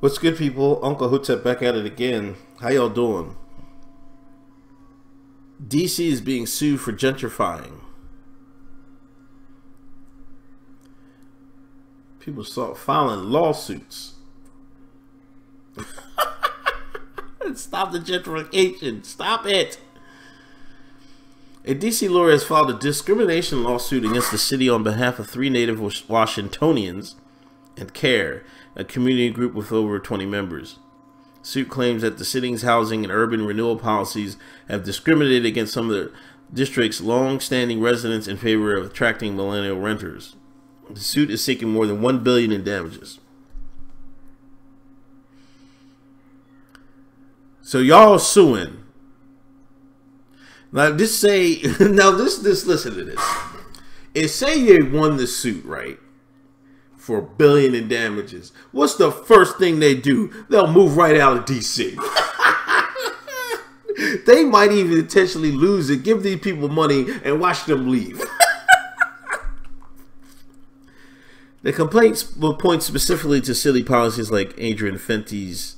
What's good, people? Uncle Hotep back at it again. How y'all doing? DC is being sued for gentrifying. People start filing lawsuits. Stop the gentrification. Stop it. A DC lawyer has filed a discrimination lawsuit against the city on behalf of 3 native Washingtonians and CARE, a community group with over 20 members. The suit claims that the city's housing and urban renewal policies have discriminated against some of the district's long-standing residents in favor of attracting millennial renters. The suit is seeking more than $1 billion in damages. So y'all suing. Now this say listen to this. It say you won the suit, right? For $1 billion in damages. What's the first thing they do? They'll move right out of DC. They might even intentionally lose it, give these people money, and watch them leave. The complaints will point specifically to city policies like Adrian Fenty's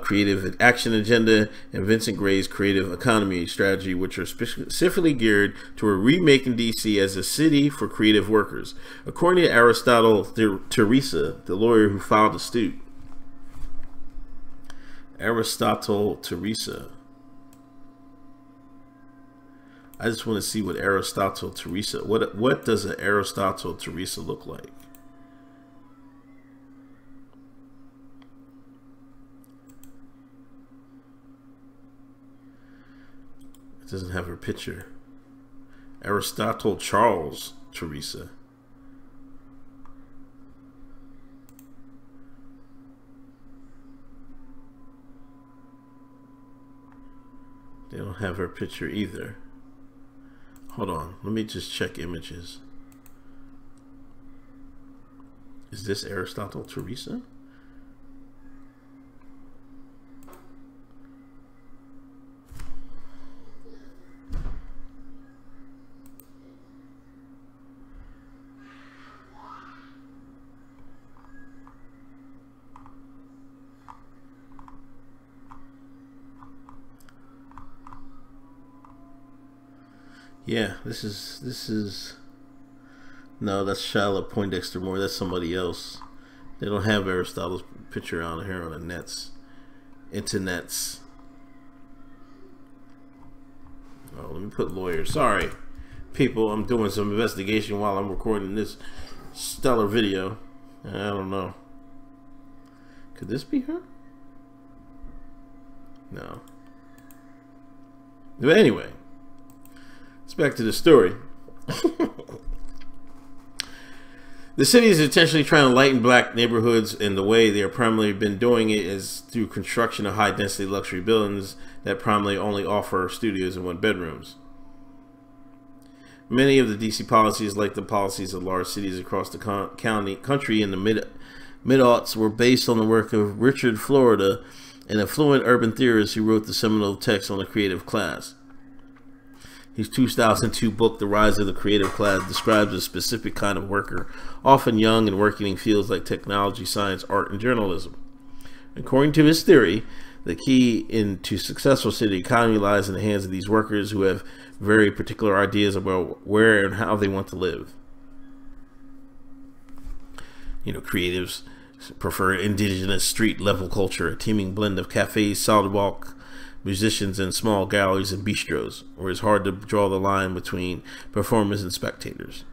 creative action agenda and Vincent Gray's creative economy strategy, which are specifically geared toward remaking DC as a city for creative workers, according to Aristotle Teresa, the lawyer who filed the suit. Aristotle Teresa. I just want to see what Aristotle Teresa. What does an Aristotle Teresa look like? Doesn't have her picture. Aristotle Charles Teresa. They don't have her picture either. Hold on, let me just check images. Is this Aristotle Teresa? Yeah, this is no, that's Charlotte Poindexter Moore. That's somebody else. They don't have Aristotle's picture on here on the internets. Oh, let me put lawyer. Sorry, people. I'm doing some investigation while I'm recording this stellar video. I don't know. Could this be her? No. But anyway. Let's back to the story. The city is intentionally trying to lighten black neighborhoods, and the way they are primarily been doing it is through construction of high-density luxury buildings that primarily only offer studios and 1-bedrooms. Many of the DC policies, like the policies of large cities across the country in the mid-aughts, were based on the work of Richard Florida, an affluent urban theorist who wrote the seminal text on the creative class. His 2002 book, The Rise of the Creative Class, describes a specific kind of worker, often young and working in fields like technology, science, art, and journalism. According to his theory, the key into successful city economy lies in the hands of these workers who have very particular ideas about where and how they want to live. You know, creatives prefer indigenous street-level culture, a teeming blend of cafes, sidewalk, musicians, and small galleries and bistros, where it's hard to draw the line between performers and spectators.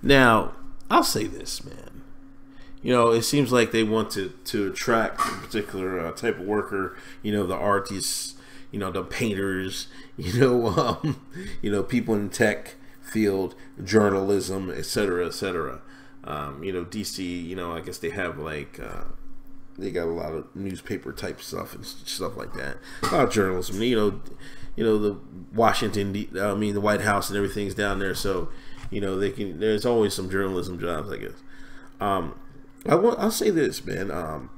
Now, I'll say this, man. You know, it seems like they want to attract a particular type of worker. You know, the artists. You know, the painters. You know, people in tech field, journalism, etc., etc. You know, DC. You know, I guess they have like. They got a lot of newspaper type stuff and stuff like that. A lot of journalism, you know, the the White House and everything's down there. So, you know, there's always some journalism jobs, I guess. I'll say this, man.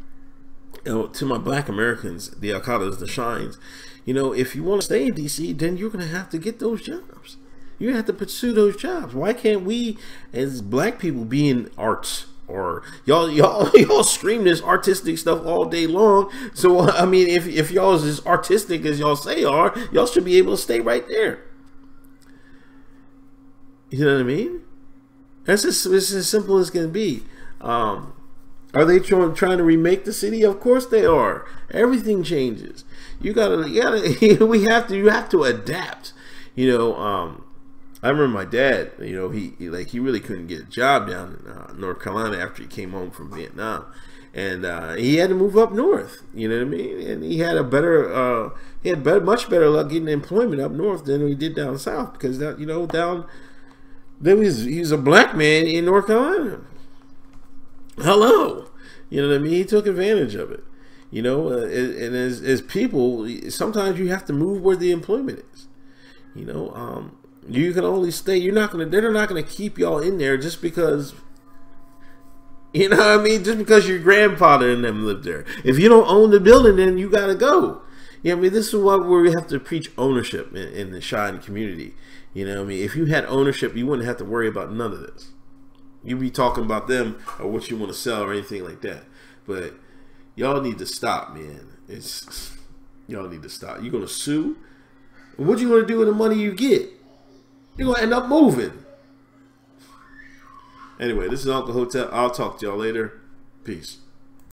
You know, to my black Americans, the Alcadas, the Shines, you know, if you want to stay in DC, then you're going to have to get those jobs. You have to pursue those jobs. Why can't we, as black people, be in arts? or y'all scream this artistic stuff all day long. So I mean, if y'all is as artistic as y'all say are, y'all should be able to stay right there. You know what I mean? It's as simple as can be. Are they trying to remake the city? Of course they are. Everything changes. You have to adapt. You know, I remember my dad. You know, he really couldn't get a job down in North Carolina after he came home from Vietnam, and he had to move up north. You know what I mean? And he had much better luck getting employment up north than he did down south, because he's a black man in North Carolina. Hello, you know what I mean? He took advantage of it. You know, and as people, sometimes you have to move where the employment is. You know, you can only stay. They're not gonna keep y'all in there just because. You know what I mean? Just because your grandfather and them lived there. If you don't own the building, then you gotta go. You know what I mean? This is where we have to preach ownership in the Cheyenne community. You know what I mean? If you had ownership, you wouldn't have to worry about none of this. You'd be talking about them or what you want to sell or anything like that. But y'all need to stop, man. Y'all need to stop. You're going to sue? What you going to do with the money you get? You're going to end up moving. Anyway, this is Uncle Hotel. I'll talk to y'all later. Peace.